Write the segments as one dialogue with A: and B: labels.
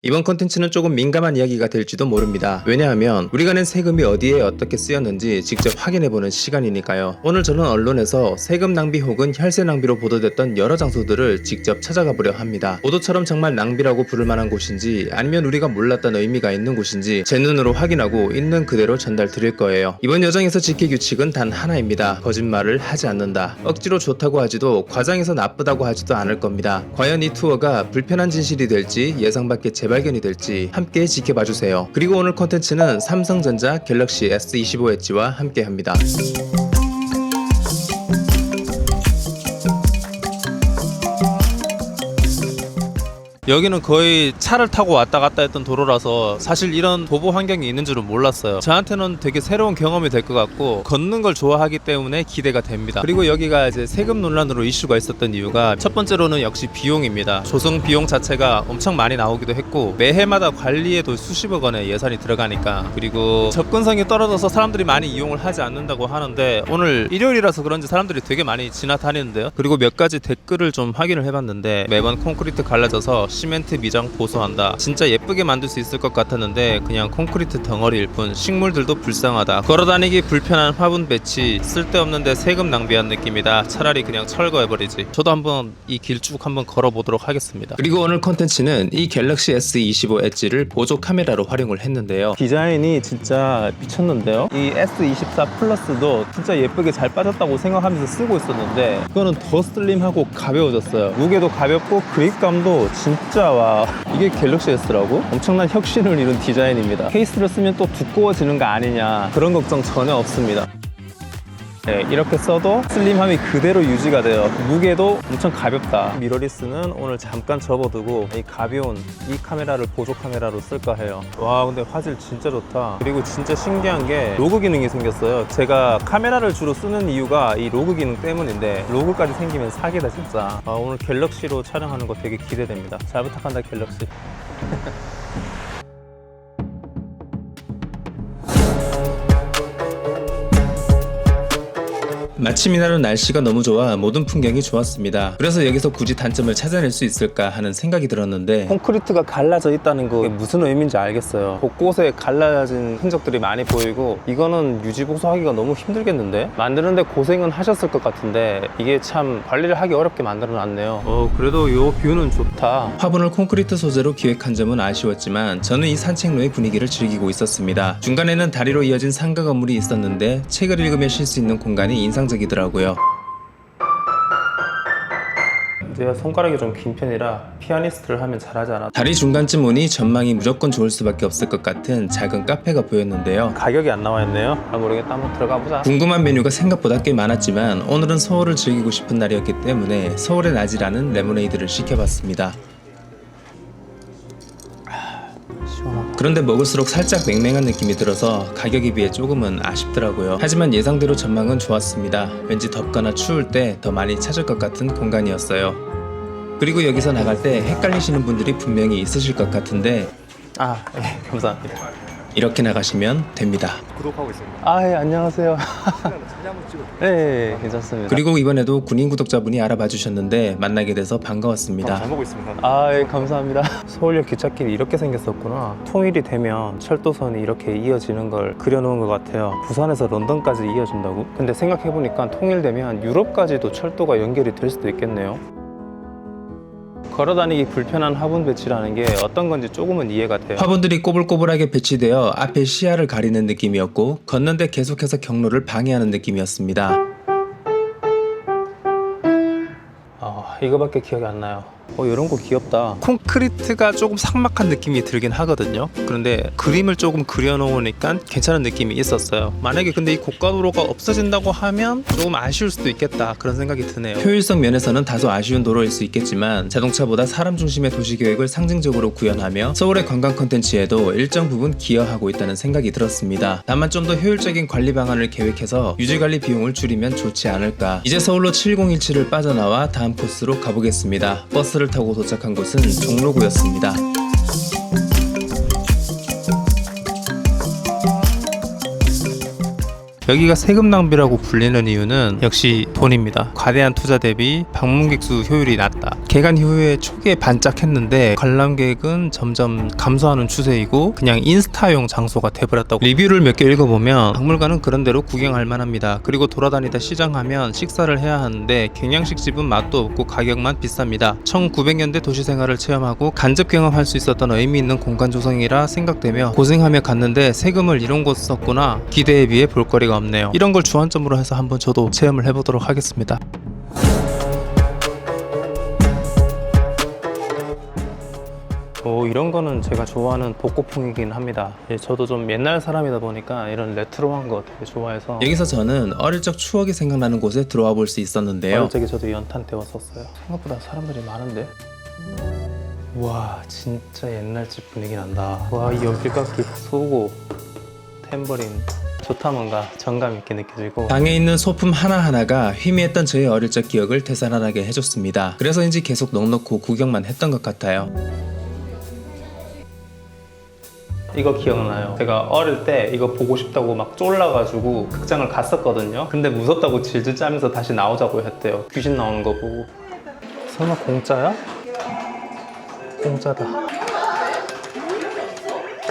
A: 이번 컨텐츠는 조금 민감한 이야기가 될지도 모릅니다. 왜냐하면 우리가 낸 세금이 어디에 어떻게 쓰였는지 직접 확인해보는 시간이니까요. 오늘 저는 언론에서 세금 낭비 혹은 혈세 낭비로 보도됐던 여러 장소들을 직접 찾아가 보려 합니다. 보도처럼 정말 낭비라고 부를 만한 곳인지 아니면 우리가 몰랐던 의미가 있는 곳인지 제 눈으로 확인하고 있는 그대로 전달 드릴 거예요. 이번 여정에서 지킬 규칙은 단 하나입니다. 거짓말을 하지 않는다. 억지로 좋다고 하지도 과장해서 나쁘다고 하지도 않을 겁니다. 과연 이 투어가 불편한 진실이 될지 예상 밖의 재발견이 될지 함께 지켜봐주세요. 그리고 오늘 콘텐츠는 삼성전자 갤럭시 S25 엣지와 함께 합니다. 여기는 거의 차를 타고 왔다 갔다 했던 도로라서 사실 이런 도보 환경이 있는 줄은 몰랐어요. 저한테는 되게 새로운 경험이 될 것 같고 걷는 걸 좋아하기 때문에 기대가 됩니다. 그리고 여기가 이제 세금 논란으로 이슈가 있었던 이유가 첫 번째로는 역시 비용입니다. 조성 비용 자체가 엄청 많이 나오기도 했고 매해마다 관리에도 수십억 원의 예산이 들어가니까, 그리고 접근성이 떨어져서 사람들이 많이 이용을 하지 않는다고 하는데 오늘 일요일이라서 그런지 사람들이 되게 많이 지나다니는데요. 그리고 몇 가지 댓글을 좀 확인을 해봤는데 매번 콘크리트 갈라져서 시멘트 미장 보수한다. 진짜 예쁘게 만들 수 있을 것 같았는데 그냥 콘크리트 덩어리일 뿐. 식물들도 불쌍하다. 걸어다니기 불편한 화분 배치, 쓸데없는데 세금 낭비한 느낌이다. 차라리 그냥 철거해버리지. 저도 한번 이 길 쭉 한번 걸어보도록 하겠습니다. 그리고 오늘 콘텐츠는 이 갤럭시 S25 엣지를 보조 카메라로 활용을 했는데요.
B: 디자인이 진짜 미쳤는데요. 이 S24 플러스도 진짜 예쁘게 잘 빠졌다고 생각하면서 쓰고 있었는데 이거는 더 슬림하고 가벼워졌어요. 무게도 가볍고 그립감도 진짜 와, 이게 갤럭시 S라고? 엄청난 혁신을 이룬 디자인입니다. 케이스를 쓰면 또 두꺼워지는 거 아니냐, 그런 걱정 전혀 없습니다. 네, 이렇게 써도 슬림함이 그대로 유지가 돼요. 무게도 엄청 가볍다. 미러리스는 오늘 잠깐 접어두고 이 가벼운 이 카메라를 보조 카메라로 쓸까 해요. 와, 근데 화질 진짜 좋다. 그리고 진짜 신기한 게 로그 기능이 생겼어요. 제가 카메라를 주로 쓰는 이유가 이 로그 기능 때문인데 로그까지 생기면 사기다 진짜. 아, 오늘 갤럭시로 촬영하는 거 되게 기대됩니다. 잘 부탁한다 갤럭시.
A: 마침 이날은 날씨가 너무 좋아 모든 풍경이 좋았습니다. 그래서 여기서 굳이 단점을 찾아낼 수 있을까 하는 생각이 들었는데
B: 콘크리트가 갈라져 있다는 게 무슨 의미인지 알겠어요. 곳곳에 갈라진 흔적들이 많이 보이고 이거는 유지 보수하기가 너무 힘들겠는데? 만드는데 고생은 하셨을 것 같은데 이게 참 관리를 하기 어렵게 만들어 놨네요. 그래도 이 뷰는 좋다.
A: 화분을 콘크리트 소재로 기획한 점은 아쉬웠지만 저는 이 산책로의 분위기를 즐기고 있었습니다. 중간에는 다리로 이어진 상가 건물이 있었는데 책을 읽으며 쉴 수 있는 공간이 인상적이더라고요.
B: 제가 손가락이 좀 긴 편이라 피아니스트를 하면 잘하지 않아.
A: 다리 중간쯤 오니 전망이 무조건 좋을 수밖에 없을 것 같은 작은 카페가 보였는데요.
B: 가격이 안 나와 있네요. 모르겠다. 한번 들어가 보자.
A: 궁금한 메뉴가 생각보다 꽤 많았지만 오늘은 서울을 즐기고 싶은 날이었기 때문에 서울의 낮이라는 레모네이드를 시켜봤습니다. 그런데 먹을수록 살짝 맹맹한 느낌이 들어서 가격에 비해 조금은 아쉽더라고요. 하지만 예상대로 전망은 좋았습니다. 왠지 덥거나 추울 때 더 많이 찾을 것 같은 공간이었어요. 그리고 여기서 나갈 때 헷갈리시는 분들이 분명히 있으실 것 같은데
B: 네, 감사합니다.
A: 이렇게 나가시면 됩니다.
B: 구독하고 있습니다. 예, 안녕하세요. 사진 한번 찍어도 네, 괜찮습니다.
A: 그리고 이번에도 군인 구독자분이 알아봐 주셨는데 만나게 돼서 반가웠습니다.
B: 잘 보고 있습니다. 예, 감사합니다. 서울역 기찻길이 이렇게 생겼었구나. 통일이 되면 철도선이 이렇게 이어지는 걸 그려놓은 것 같아요. 부산에서 런던까지 이어진다고? 근데 생각해보니까 통일되면 유럽까지도 철도가 연결이 될 수도 있겠네요. 걸어다니기 불편한 화분 배치라는 게 어떤 건지 조금은 이해가 돼요.
A: 화분들이 꼬불꼬불하게 배치되어 앞에 시야를 가리는 느낌이었고 걷는데 계속해서 경로를 방해하는 느낌이었습니다.
B: 이거밖에 기억이 안 나요. 이런 거 귀엽다. 콘크리트가 조금 삭막한 느낌이 들긴 하거든요. 그런데 그림을 조금 그려놓으니까 괜찮은 느낌이 있었어요. 만약에 근데 이 고가도로가 없어진다고 하면 조금 아쉬울 수도 있겠다, 그런 생각이 드네요.
A: 효율성 면에서는 다소 아쉬운 도로일 수 있겠지만 자동차보다 사람 중심의 도시계획을 상징적으로 구현하며 서울의 관광 콘텐츠에도 일정 부분 기여하고 있다는 생각이 들었습니다. 다만 좀 더 효율적인 관리 방안을 계획해서 유지관리 비용을 줄이면 좋지 않을까. 이제 서울로 7017을 빠져나와 다음 코스로 가보겠습니다. 버스를 타고 도착한 곳은 종로구였습니다. 여기가 세금 낭비라고 불리는 이유는 역시 돈입니다. 과대한 투자 대비 방문객 수 효율이 낮다. 개관 이후에 초기에 반짝했는데 관람객은 점점 감소하는 추세이고 그냥 인스타용 장소가 돼버렸다고. 리뷰를 몇 개 읽어보면 박물관은 그런대로 구경할 만합니다. 그리고 돌아다니다 시장하면 식사를 해야 하는데 경양식 집은 맛도 없고 가격만 비쌉니다. 1900년대 도시생활을 체험하고 간접 경험할 수 있었던 의미 있는 공간 조성이라 생각되며 고생하며 갔는데 세금을 이런 곳 썼구나. 기대에 비해 볼거리가 없네요. 이런 걸 주안점으로 해서 한번 저도 체험을 해보도록 하겠습니다. 이런 거는 제가 좋아하는 복고풍이긴 합니다. 저도 좀 옛날 사람이다 보니까 이런 레트로한 거 되게 좋아해서. 여기서 저는 어릴 적 추억이 생각나는 곳에 들어와 볼 수 있었는데요. 어릴 적에 저도 연탄 때웠었어요. 생각보다 사람들이 많은데? 와, 진짜 옛날 집 분위기 난다. 와, 이 연필깎이 소고 탬버린 좋다. 뭔가 정감 있게 느껴지고 방에 있는 소품 하나하나가 희미했던 저의 어릴 적 기억을 되살아나게 해줬습니다. 그래서인지 계속 넉넉고 구경만 했던 것 같아요. 이거 기억나요? 제가 어릴 때 이거 보고 싶다고 막 쫄라가지고 극장을 갔었거든요. 근데 무섭다고 질질 짜면서 다시 나오자고 했대요. 귀신 나오는 거 보고. 설마 공짜야? 공짜다.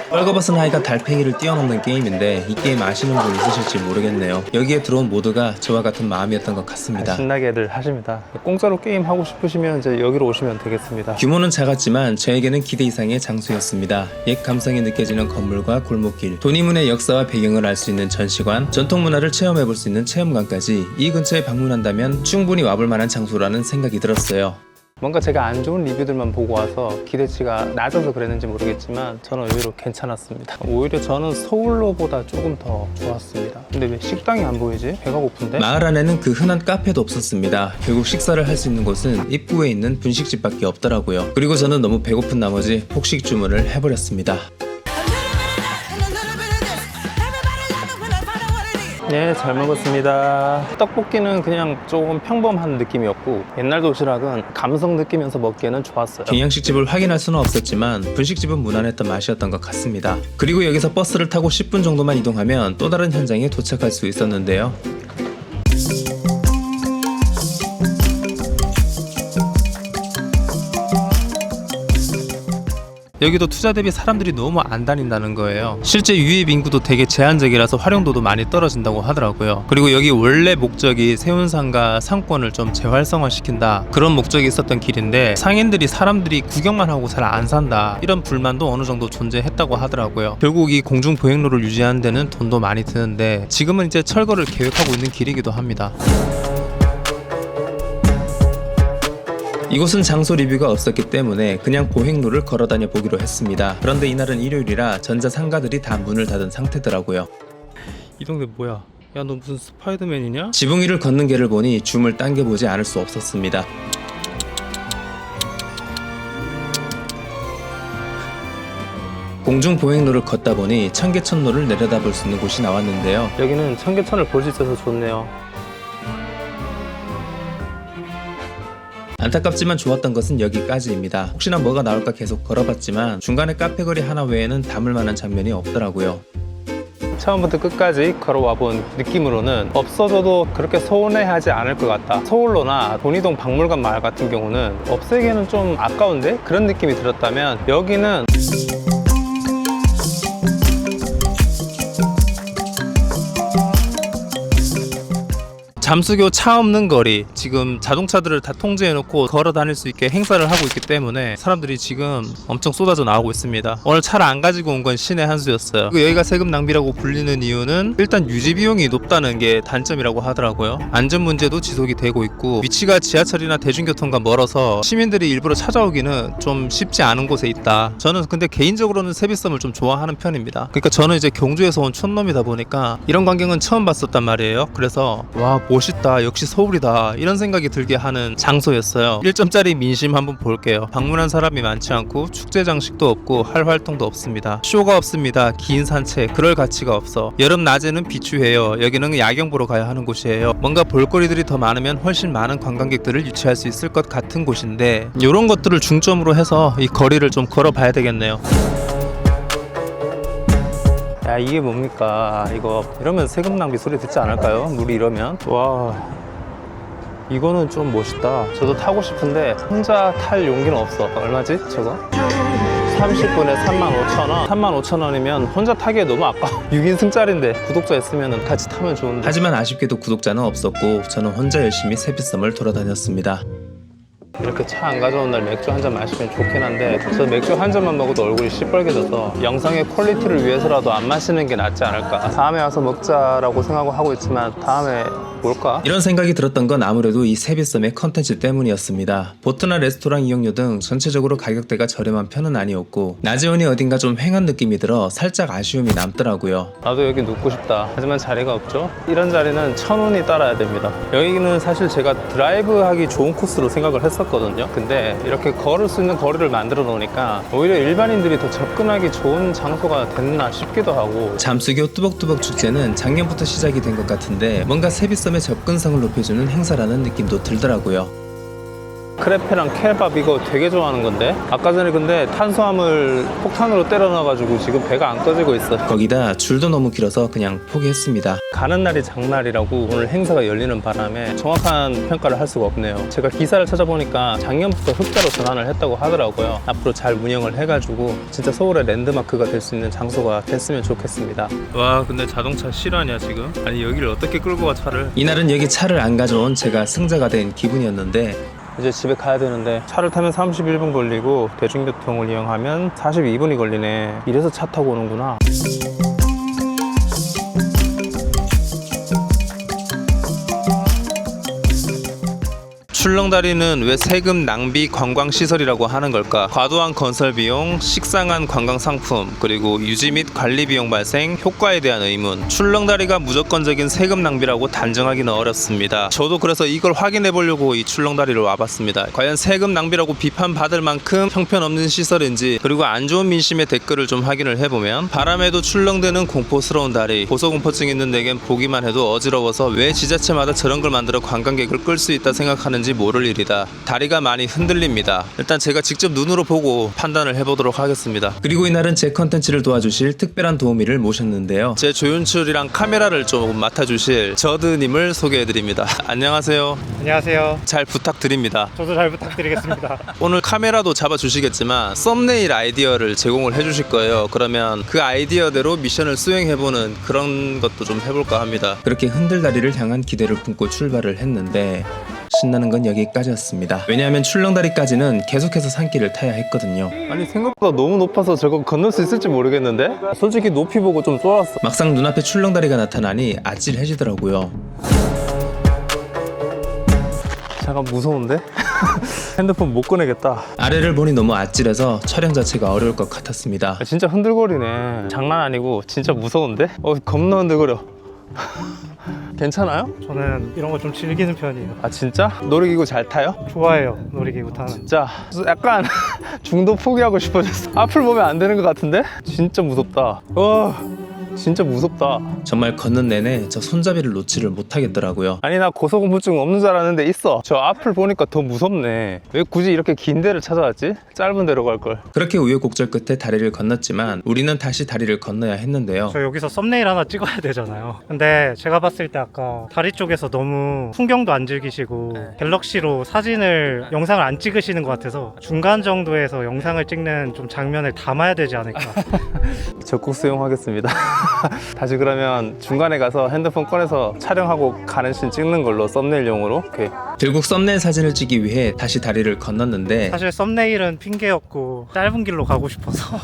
A: 뻘거벗은 아이가 달팽이를 뛰어넘는 게임인데 이 게임 아시는 분 있으실지 모르겠네요. 여기에 들어온 모두가 저와 같은 마음이었던 것 같습니다. 신나게들 하십니다. 공짜로 게임 하고 싶으시면 이제 여기로 오시면 되겠습니다. 규모는 작았지만 저에게는 기대 이상의 장소였습니다. 옛 감성이 느껴지는 건물과 골목길, 돈이문의 역사와 배경을 알 수 있는 전시관, 전통 문화를 체험해볼 수 있는 체험관까지 이 근처에 방문한다면 충분히 와볼 만한 장소라는 생각이 들었어요. 뭔가 제가 안 좋은 리뷰들만 보고 와서 기대치가 낮아서 그랬는지 모르겠지만 저는 의외로 괜찮았습니다. 오히려 저는 서울로보다 조금 더 좋았습니다. 근데 왜 식당이 안 보이지? 배가 고픈데? 마을 안에는 그 흔한 카페도 없었습니다. 결국 식사를 할 수 있는 곳은 입구에 있는 분식집밖에 없더라고요. 그리고 저는 너무 배고픈 나머지 폭식 주문을 해버렸습니다. 네, 잘 먹었습니다. 떡볶이는 그냥 조금 평범한 느낌이었고 옛날 도시락은 감성 느끼면서 먹기에는 좋았어요. 경양식집을 확인할 수는 없었지만 분식집은 무난했던 맛이었던 것 같습니다. 그리고 여기서 버스를 타고 10분 정도만 이동하면 또 다른 현장에 도착할 수 있었는데요. 여기도 투자 대비 사람들이 너무 안 다닌다는 거예요. 실제 유입 인구도 되게 제한적이라서 활용도도 많이 떨어진다고 하더라고요. 그리고 여기 원래 목적이 세운상가 상권을 좀 재활성화시킨다, 그런 목적이 있었던 길인데 상인들이 사람들이 구경만 하고 잘 안 산다, 이런 불만도 어느 정도 존재했다고 하더라고요. 결국 이 공중보행로를 유지하는 데는 돈도 많이 드는데 지금은 이제 철거를 계획하고 있는 길이기도 합니다. 이곳은 장소 리뷰가 없었기 때문에 그냥 보행로를 걸어다녀 보기로 했습니다. 그런데 이날은 일요일이라 전자상가들이 다 문을 닫은 상태더라고요. 이 동네 뭐야? 야, 너 무슨 스파이더맨이냐? 지붕 위를 걷는 개를 보니 줌을 당겨보지 않을 수 없었습니다. 공중보행로를 걷다 보니 청계천로를 내려다볼 수 있는 곳이 나왔는데요. 여기는 청계천을 볼 수 있어서 좋네요. 안타깝지만 좋았던 것은 여기까지입니다. 혹시나 뭐가 나올까 계속 걸어봤지만 중간에 카페거리 하나 외에는 담을 만한 장면이 없더라고요. 처음부터 끝까지 걸어와본 느낌으로는 없어져도 그렇게 서운해하지 않을 것 같다. 서울로나 돈이동 박물관 마을 같은 경우는 없애기에는 좀 아까운데? 그런 느낌이 들었다면 여기는 잠수교 차 없는 거리, 지금 자동차들을 다 통제해놓고 걸어 다닐 수 있게 행사를 하고 있기 때문에 사람들이 지금 엄청 쏟아져 나오고 있습니다. 오늘 차를 안 가지고 온 건 신의 한 수였어요. 그리고 여기가 세금 낭비라고 불리는 이유는 일단 유지 비용이 높다는 게 단점이라고 하더라고요. 안전 문제도 지속이 되고 있고 위치가 지하철이나 대중교통과 멀어서 시민들이 일부러 찾아오기는 좀 쉽지 않은 곳에 있다. 저는 근데 개인적으로는 세비섬을 좀 좋아하는 편입니다. 그러니까 저는 이제 경주에서 온 촌놈이다 보니까 이런 광경은 처음 봤었단 말이에요. 그래서 와, 멋있다, 역시 서울이다, 이런 생각이 들게 하는 장소였어요. 1점짜리 민심 한번 볼게요. 방문한 사람이 많지 않고 축제 장식도 없고 할 활동도 없습니다. 쇼가 없습니다. 긴 산책, 그럴 가치가 없어. 여름 낮에는 비추해요. 여기는 야경 보러 가야 하는 곳이에요. 뭔가 볼거리들이 더 많으면 훨씬 많은 관광객들을 유치할 수 있을 것 같은 곳인데 이런 것들을 중점으로 해서 이 거리를 좀 걸어봐야 되겠네요.
B: 야, 이게 뭡니까? 이거 이러면 세금 낭비 소리 듣지 않을까요? 물이 이러면. 와, 이거는 좀 멋있다. 저도 타고 싶은데 혼자 탈 용기는 없어. 얼마지 저거? 30분에 35,000원. 35,000원이면 혼자 타기에 너무 아까워. 6인승짜리인데 구독자 있으면 같이 타면 좋은데.
A: 하지만 아쉽게도 구독자는 없었고 저는 혼자 열심히 세비섬을 돌아다녔습니다.
B: 이렇게 차 안 가져온 날 맥주 한 잔 마시면 좋긴 한데 저 맥주 한 잔만 먹어도 얼굴이 시뻘개져서 영상의 퀄리티를 위해서라도 안 마시는 게 낫지 않을까. 다음에 와서 먹자라고 생각하고 있지만 다음에 뭘까?
A: 이런 생각이 들었던 건 아무래도 이 세비섬의 컨텐츠 때문이었습니다. 보트나 레스토랑 이용료 등 전체적으로 가격대가 저렴한 편은 아니었고 낮에 오니 어딘가 좀 횡한 느낌이 들어 살짝 아쉬움이 남더라고요.
B: 나도 여기 눕고 싶다. 하지만 자리가 없죠. 이런 자리는 1,000원이 따라야 됩니다. 여기는 사실 제가 드라이브 하기 좋은 코스로 생각을 했었거든요. 근데 이렇게 걸을 수 있는 거리를 만들어 놓으니까 오히려 일반인들이 더 접근하기 좋은 장소가 됐나 싶기도 하고.
A: 잠수교 뚜벅뚜벅 축제는 작년부터 시작이 된 것 같은데 뭔가 세비섬의 접근성을 높여주는 행사라는 느낌도 들더라고요.
B: 크레페랑 케밥 이거 되게 좋아하는 건데 아까 전에 근데 탄수화물 폭탄으로 때려 넣어가지고 지금 배가 안 꺼지고 있어.
A: 거기다 줄도 너무 길어서 그냥 포기했습니다.
B: 가는 날이 장날이라고 오늘 행사가 열리는 바람에 정확한 평가를 할 수가 없네요. 제가 기사를 찾아보니까 작년부터 흑자로 전환을 했다고 하더라고요. 앞으로 잘 운영을 해가지고 진짜 서울의 랜드마크가 될 수 있는 장소가 됐으면 좋겠습니다. 와, 근데 자동차 실화냐 지금? 아니 여기를 어떻게 끌고 가 차를?
A: 이날은 여기 차를 안 가져온 제가 승자가 된 기분이었는데
B: 이제 집에 가야 되는데 차를 타면 31분 걸리고 대중교통을 이용하면 42분이 걸리네. 이래서 차 타고 오는구나. 출렁다리는 왜 세금 낭비 관광시설이라고 하는 걸까? 과도한 건설 비용, 식상한 관광 상품, 그리고 유지 및 관리 비용 발생, 효과에 대한 의문. 출렁다리가 무조건적인 세금 낭비라고 단정하기는 어렵습니다. 저도 그래서 이걸 확인해 보려고 이 출렁다리로 와봤습니다. 과연 세금 낭비라고 비판받을 만큼 형편없는 시설인지, 그리고 안 좋은 민심의 댓글을 좀 확인을 해보면 바람에도 출렁대는 공포스러운 다리, 고소공포증 있는 내겐 보기만 해도 어지러워서 왜 지자체마다 저런 걸 만들어 관광객을 끌 수 있다 생각하는지 모를 일이다. 다리가 많이 흔들립니다. 일단 제가 직접 눈으로 보고 판단을 해보도록 하겠습니다.
A: 그리고 이날은 제 컨텐츠를 도와주실 특별한 도우미를 모셨는데요.
B: 제 조연출이랑 카메라를 좀 맡아주실 저드님을 소개해드립니다. 안녕하세요.
C: 안녕하세요.
B: 잘 부탁드립니다.
C: 저도 잘 부탁드리겠습니다.
B: 오늘 카메라도 잡아주시겠지만 썸네일 아이디어를 제공을 해주실 거예요. 그러면 그 아이디어대로 미션을 수행해보는 그런 것도 좀 해볼까 합니다.
A: 그렇게 흔들다리를 향한 기대를 품고 출발을 했는데 신나는 건 여기까지였습니다. 왜냐하면 출렁다리까지는 계속해서 산길을 타야 했거든요.
B: 아니 생각보다 너무 높아서 저거 건널 수 있을지 모르겠는데? 솔직히 높이 보고 좀 쫄았어.
A: 막상 눈앞에 출렁다리가 나타나니 아찔해지더라고요.
B: 잠깐 무서운데? 핸드폰 못 꺼내겠다.
A: 아래를 보니 너무 아찔해서 촬영 자체가 어려울 것 같았습니다.
B: 진짜 흔들거리네. 장난 아니고 진짜 무서운데? 겁나 흔들거려. 괜찮아요?
C: 저는 이런 거 좀 즐기는 편이에요.
B: 아 진짜? 놀이기구 잘 타요?
C: 좋아해요, 놀이기구 타는.
B: 진짜 약간 중도 포기하고 싶어졌어. 앞을 보면 안 되는 것 같은데? 진짜 무섭다. 진짜 무섭다.
A: 정말 걷는 내내 저 손잡이를 놓지를 못하겠더라고요.
B: 아니 나 고소공포증 없는 줄 알았는데 있어. 저 앞을 보니까 더 무섭네. 왜 굳이 이렇게 긴 데를 찾아왔지? 짧은 데로 갈걸.
A: 그렇게 우여곡절 끝에 다리를 건넜지만 우리는 다시 다리를 건너야 했는데요.
C: 저 여기서 썸네일 하나 찍어야 되잖아요. 근데 제가 봤을 때 아까 다리 쪽에서 너무 풍경도 안 즐기시고 갤럭시로 영상을 안 찍으시는 것 같아서 중간 정도에서 영상을 찍는 좀 장면을 담아야 되지 않을까.
B: 적극 수용하겠습니다. 다시 그러면 중간에 가서 핸드폰 꺼내서 촬영하고 가는 씬 찍는 걸로 썸네일용으로. 오케이.
A: 결국 썸네일 사진을 찍기 위해 다시 다리를 건넜는데
C: 사실 썸네일은 핑계였고 짧은 길로 가고 싶어서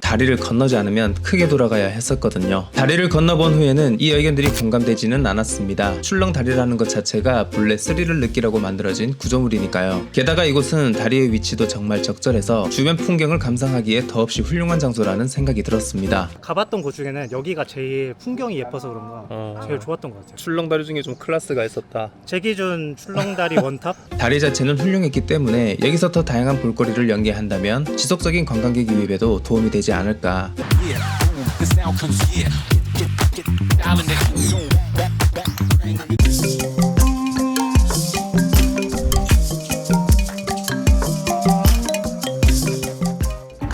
A: 다리를 건너지 않으면 크게 돌아가야 했었거든요. 다리를 건너본 후에는 이 의견들이 공감되지는 않았습니다. 출렁다리라는 것 자체가 본래 스릴을 느끼라고 만들어진 구조물이니까요. 게다가 이곳은 다리의 위치도 정말 적절해서 주변 풍경을 감상하기에 더없이 훌륭한 장소라는 생각이 들었습니다.
C: 가봤던 곳 중에는 여기가 제일 풍경이 예뻐서 그런가 제일 좋았던 것 같아요.
B: 출렁다리 중에 좀 클래스가 있었다.
C: 제 기준 출렁다리 원탑?
A: 다리 자체는 훌륭했기 때문에 여기서 더 다양한 볼거리를 연계한다면 지속적인 관광객 유입에도 도움이 되지 않을까.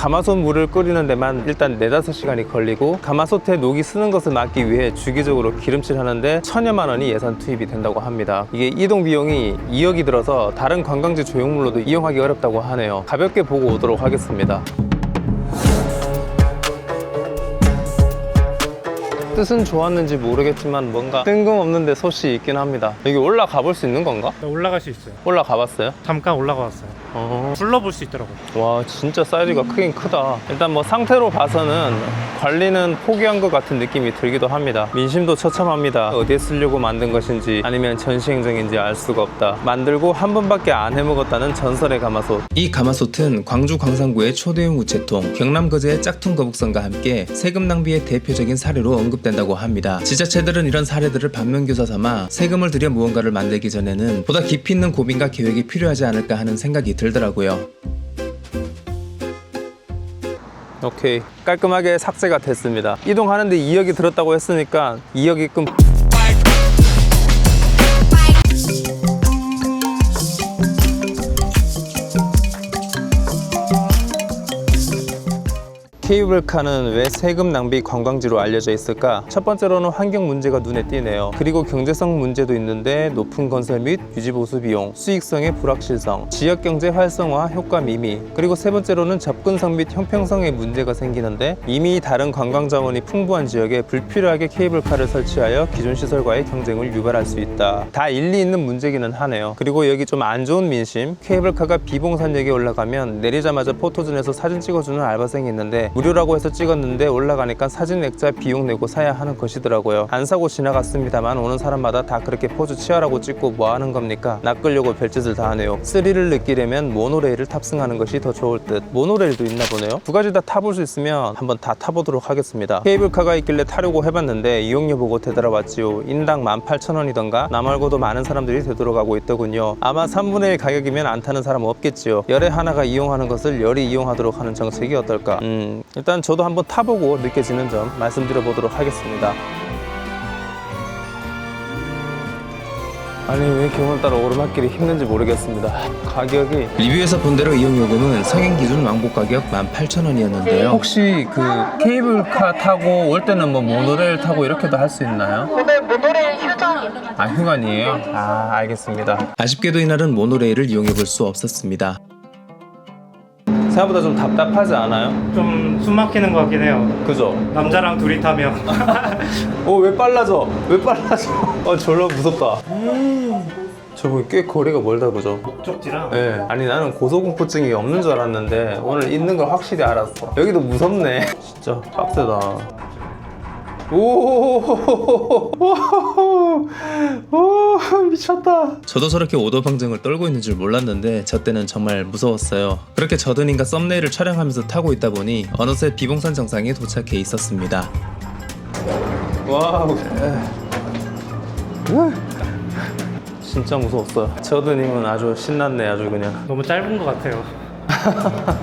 B: 가마솥 물을 끓이는 데만 일단 4-5시간이 걸리고 가마솥에 녹이 쓰는 것을 막기 위해 주기적으로 기름칠 하는데 1,000여만 원이 예산 투입이 된다고 합니다. 이게 이동 비용이 2억이 들어서 다른 관광지 조형물로도 이용하기 어렵다고 하네요. 가볍게 보고 오도록 하겠습니다. 뜻은 좋았는지 모르겠지만 뭔가 뜬금없는데 솥이 있긴 합니다. 여기 올라가 볼 수 있는 건가?
C: 올라갈 수 있어요.
B: 올라가 봤어요?
C: 잠깐 올라가 봤어요. 둘러볼 수 있더라고요.
B: 와 진짜 사이즈가 크긴 크다. 일단 뭐 상태로 봐서는 관리는 포기한 것 같은 느낌이 들기도 합니다. 민심도 처참합니다. 어디에 쓰려고 만든 것인지 아니면 전시행정인지 알 수가 없다. 만들고 한 번밖에 안 해먹었다는 전설의 가마솥. 이 가마솥은 광주 광산구의 초대형 우체통, 경남 거제의 짝퉁 거북선과 함께 세금 낭비의 대표적인 사례로 언급된다고 합니다. 지자체들은 이런 사례들을 반면교사 삼아 세금을 들여 무언가를 만들기 전에는 보다 깊이 있는 고민과 계획이 필요하지 않을까 하는 생각이 들더라고요. 오케이, 깔끔하게 삭제가 됐습니다. 이동하는데 2억이 들었다고 했으니까 2억이끔 케이블카는 왜 세금 낭비 관광지로 알려져 있을까? 첫 번째로는 환경 문제가 눈에 띄네요. 그리고 경제성 문제도 있는데 높은 건설 및 유지보수 비용, 수익성의 불확실성, 지역경제 활성화 효과 미미, 그리고 세 번째로는 접근성 및 형평성의 문제가 생기는데 이미 다른 관광 자원이 풍부한 지역에 불필요하게 케이블카를 설치하여 기존 시설과의 경쟁을 유발할 수 있다. 다 일리 있는 문제기는 하네요. 그리고 여기 좀 안 좋은 민심, 케이블카가 비봉산역에 올라가면 내리자마자 포토존에서 사진 찍어주는 알바생이 있는데 무료라고 해서 찍었는데 올라가니까 사진 액자 비용 내고 사야 하는 것이더라고요. 안 사고 지나갔습니다만 오는 사람마다 다 그렇게 포즈 취하라고 찍고 뭐 하는 겁니까? 낚으려고 별짓을 다 하네요. 스릴을 느끼려면 모노레일을 탑승하는 것이 더 좋을 듯. 모노레일도 있나 보네요. 두 가지 다 타볼 수 있으면 한번 다 타보도록 하겠습니다. 케이블카가 있길래 타려고 해봤는데 이용료 보고 되돌아왔지요. 인당 18,000원이던가 나 말고도 많은 사람들이 되돌아가고 있더군요. 아마 3분의 1 가격이면 안 타는 사람 없겠지요. 열에 하나가 이용하는 것을 열이 이용하도록 하는 정책이 어떨까? 일단 저도 한번 타보고 느껴지는 점 말씀드려 보도록 하겠습니다. 아니 왜 이렇게 오늘따라 오르막길이 힘든지 모르겠습니다. 가격이 리뷰에서 본 대로 이용요금은 성인 기준 왕복 가격 18,000원이었는데요. 혹시 그 케이블카 타고 올 때는 뭐 모노레일 타고 이렇게도 할 수 있나요?
D: 오늘 모노레일 휴장.
B: 아 휴관이에요? 아 알겠습니다. 아쉽게도 이날은 모노레일을 이용해 볼 수 없었습니다. 생각보다 좀 답답하지 않아요?
C: 좀 숨 막히는 것 같긴 해요.
B: 그죠?
C: 남자랑 둘이 타면.
B: 왜 빨라져? 왜 빨라져? 졸라 무섭다. 저거 꽤 거리가 멀다 그죠?
C: 목적지랑.
B: 네. 아니 나는 고소공포증이 없는 줄 알았는데 오늘 있는 걸 확실히 알았어. 여기도 무섭네. 진짜 빡세다. 오 미쳤다. 저도 저렇게 오도방정을 떨고 있는 줄 몰랐는데 저 때는 정말 무서웠어요. 그렇게 저든인가 썸네일을 촬영하면서 타고 있다 보니 어느새 비봉산 정상에 도착해 있었습니다. 와우. 진짜 무서웠어요. 저든님은 아주 신났네. 아주 그냥.
C: 너무 짧은 것 같아요.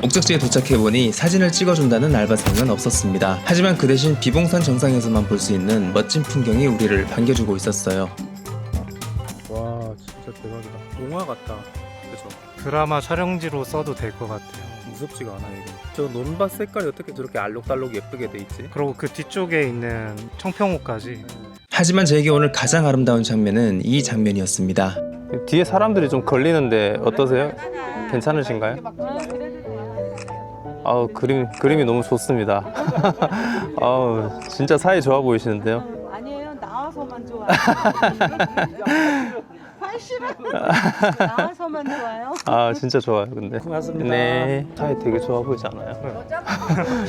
B: 목적지에 도착해보니 사진을 찍어준다는 알바생은 없었습니다. 하지만 그 대신 비봉산 정상에서만 볼 수 있는 멋진 풍경이 우리를 반겨주고 있었어요. 와 진짜 대박이다. 영화 같다. 그죠?
C: 드라마 촬영지로 써도 될 것 같아요.
B: 무섭지가 않아 이게. 저 논밭 색깔이 어떻게 저렇게 알록달록 예쁘게 돼 있지?
C: 그리고 그 뒤쪽에 있는 청평호까지.
B: 하지만 저에게 오늘 가장 아름다운 장면은 이 장면이었습니다. 뒤에 사람들이 좀 걸리는데 어떠세요? 괜찮으신가요? 아우 그림이 너무 좋습니다. 아우 진짜 사이 좋아 보이시는데요?
E: 아니에요. 나와서만 좋아요. 사실은 나와서만 좋아요.
B: 아 진짜 좋아요 근데.
C: 고맙습니다.
B: 네. 사이 되게 좋아 보이지 않아요?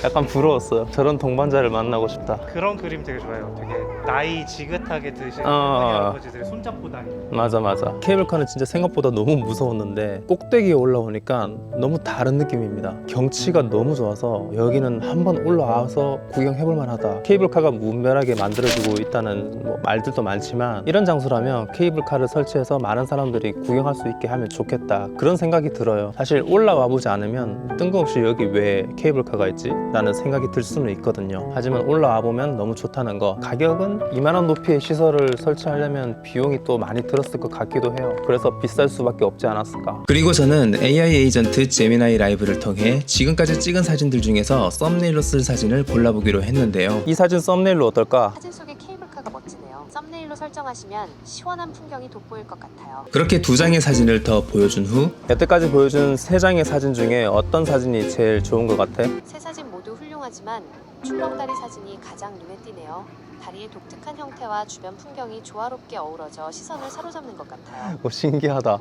B: 약간 부러웠어요. 저런 동반자를 만나고 싶다.
C: 그런 그림 되게 좋아요. 되게 나이 지긋하게 드신 할아버지들이 손잡고 다니는.
B: 맞아. 케이블카는 진짜 생각보다 너무 무서웠는데 꼭대기에 올라오니까 너무 다른 느낌입니다. 경치가 너무 좋아서 여기는 한번 올라와서 구경해볼 만하다. 케이블카가 무분별하게 만들어지고 있다는 뭐 말들도 많지만 이런 장소라면 케이블카를 설치해서 많은 사람들이 구경할 수 있게 하면 좋겠다 그런 생각이 들어요. 사실 올라와 보지 않으면 뜬금없이 여기 왜 케이블카가 있지? 라는 생각이 들 수는 있거든요. 하지만 올라와 보면 너무 좋다는 거. 가격은 2만 원 높이의 시설을 설치하려면 비용이 또 많이 들었을 것 같기도 해요. 그래서 비쌀 수밖에 없지 않았을까.
F: 그리고 저는 AI 에이전트 제미나이 라이브를 통해 지금까지 찍은 사진들 중에서 썸네일로 쓸 사진을 골라보기로 했는데요.
B: 이 사진 썸네일로 어떨까?
G: 사진 속의 케이블카가 멋지네요. 썸네일로 설정하시면 시원한 풍경이 돋보일 것 같아요.
F: 그렇게 두 장의 사진을 더 보여준 후
B: 여태까지 보여준 3장의 사진 중에 어떤 사진이 제일 좋은 것 같아?
G: 세 사진 모두 훌륭하지만 출렁다리 사진이 가장 눈에 띄네요. 다리의 독특한 형태와 주변 풍경이 조화롭게 어우러져 시선을 사로잡는 것 같아요.
B: 신기하다.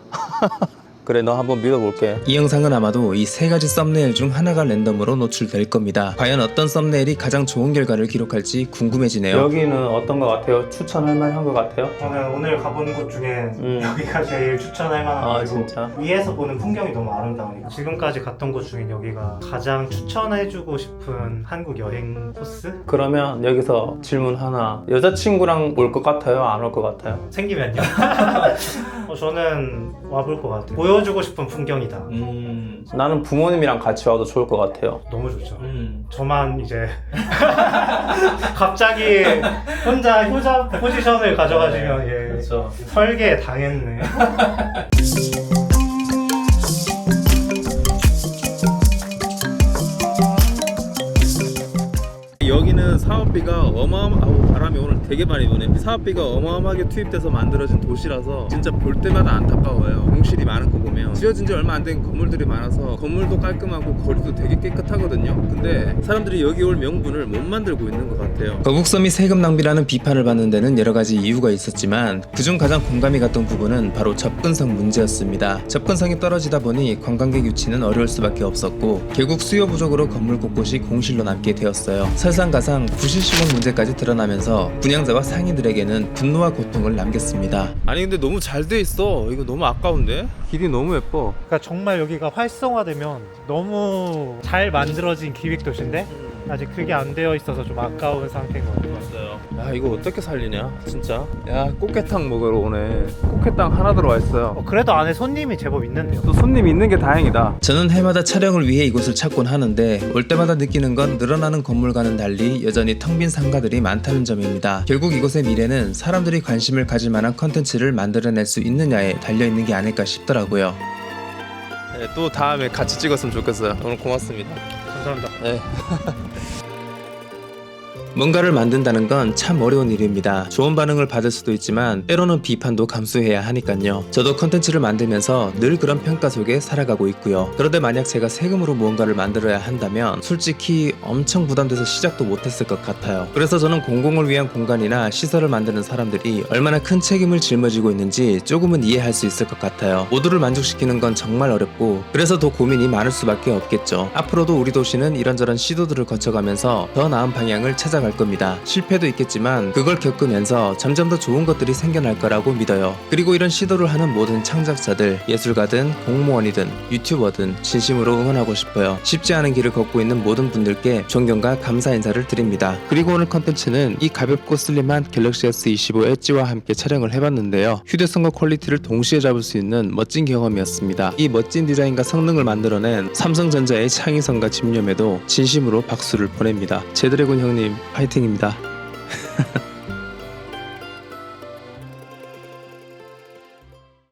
B: 그래, 너 한번 믿어볼게.
F: 이 영상은 아마도 이 세 가지 썸네일 중 하나가 랜덤으로 노출될 겁니다. 과연 어떤 썸네일이 가장 좋은 결과를 기록할지 궁금해지네요.
B: 여기는 어떤 것 같아요? 추천할 만한 것 같아요?
C: 저는 오늘 가본 곳 중에 여기가 제일 추천할 만한
B: 아,
C: 곳이고
B: 진짜?
C: 위에서 보는 풍경이 너무 아름다우니까 지금까지 갔던 곳 중에 여기가 가장 추천해주고 싶은 한국 여행 코스?
B: 그러면 여기서 질문 하나. 여자친구랑 올 것 같아요? 안 올 것 같아요?
C: 생기면요? 저는 와볼 것 같아요. 보여주고 싶은 풍경이다.
B: 나는 부모님이랑 같이 와도 좋을 것 같아요.
C: 너무 좋죠. 저만 이제 갑자기 혼자 효자 포지션을 가져가시면 예,
B: 그렇죠.
C: 설계 당했네.
A: 여기는 사업비가 어마어마하고 바람이 오늘 되게 많이 부네. 사업비가 어마어마하게 투입돼서 만들어진 도시라서 진짜 볼 때마다 안타까워요. 공실이 많은 거 보면 지어진 지 얼마 안 된 건물들이 많아서 건물도 깔끔하고 거리도 되게 깨끗하거든요. 근데 사람들이 여기 올 명분을 못 만들고 있는 것 같아요.
F: 거북섬이 세금 낭비라는 비판을 받는 데는 여러 가지 이유가 있었지만 그중 가장 공감이 갔던 부분은 바로 접근성 문제였습니다. 접근성이 떨어지다 보니 관광객 유치는 어려울 수밖에 없었고 결국 수요 부족으로 건물 곳곳이 공실로 남게 되었어요. 설상가상 부실시공 문제까지 드러나면서 분양자와 상인들에게는 분노와 고통을 남겼습니다.
A: 아니 근데 너무 잘 돼 있어. 이거 너무 아까운데? 길이 너무 예뻐.
C: 그러니까 정말 여기가 활성화되면 너무 잘 만들어진 기획도시인데 아직 그게 안 되어 있어서 좀 아까운 상태인 것 같아요.
A: 야 이거 어떻게 살리냐 진짜. 야 꽃게탕 먹으러 오네. 꽃게탕 하나 들어와 있어요.
C: 그래도 안에 손님이 제법 있는데요.
A: 또 손님 있는 게 다행이다.
F: 저는 해마다 촬영을 위해 이곳을 찾곤 하는데 올 때마다 느끼는 건 늘어나는 건물과는 달리 여전히 텅 빈 상가들이 많다는 점입니다. 결국 이곳의 미래는 사람들이 관심을 가질 만한 컨텐츠를 만들어낼 수 있느냐에 달려있는 게 아닐까 싶더라고요.
A: 네, 또 다음에 같이 찍었으면 좋겠어요. 오늘 고맙습니다.
C: 감사합니다.
A: 네.
F: 뭔가를 만든다는 건 참 어려운 일입니다. 좋은 반응을 받을 수도 있지만 때로는 비판도 감수해야 하니까요. 저도 컨텐츠를 만들면서 늘 그런 평가 속에 살아가고 있고요. 그런데 만약 제가 세금으로 무언가를 만들어야 한다면 솔직히 엄청 부담돼서 시작도 못했을 것 같아요. 그래서 저는 공공을 위한 공간이나 시설을 만드는 사람들이 얼마나 큰 책임을 짊어지고 있는지 조금은 이해할 수 있을 것 같아요. 모두를 만족시키는 건 정말 어렵고 그래서 더 고민이 많을 수밖에 없겠죠. 앞으로도 우리 도시는 이런저런 시도들을 거쳐가면서 더 나은 방향을 찾아갈 겁니다. 실패도 있겠지만 그걸 겪으면서 점점 더 좋은 것들이 생겨날 거라고 믿어요. 그리고 이런 시도를 하는 모든 창작자들, 예술가든 공무원이든 유튜버든 진심으로 응원하고 싶어요. 쉽지 않은 길을 걷고 있는 모든 분들께 존경과 감사 인사를 드립니다. 그리고 오늘 컨텐츠는 이 가볍고 슬림한 갤럭시 S25 엣지와 함께 촬영을 해봤는데요. 휴대성과 퀄리티를 동시에 잡을 수 있는 멋진 경험이었습니다. 이 멋진 디자인과 성능을 만들어낸 삼성전자의 창의성과 집념에도 진심으로 박수를 보냅니다. 제드래곤 형님 파이팅입니다.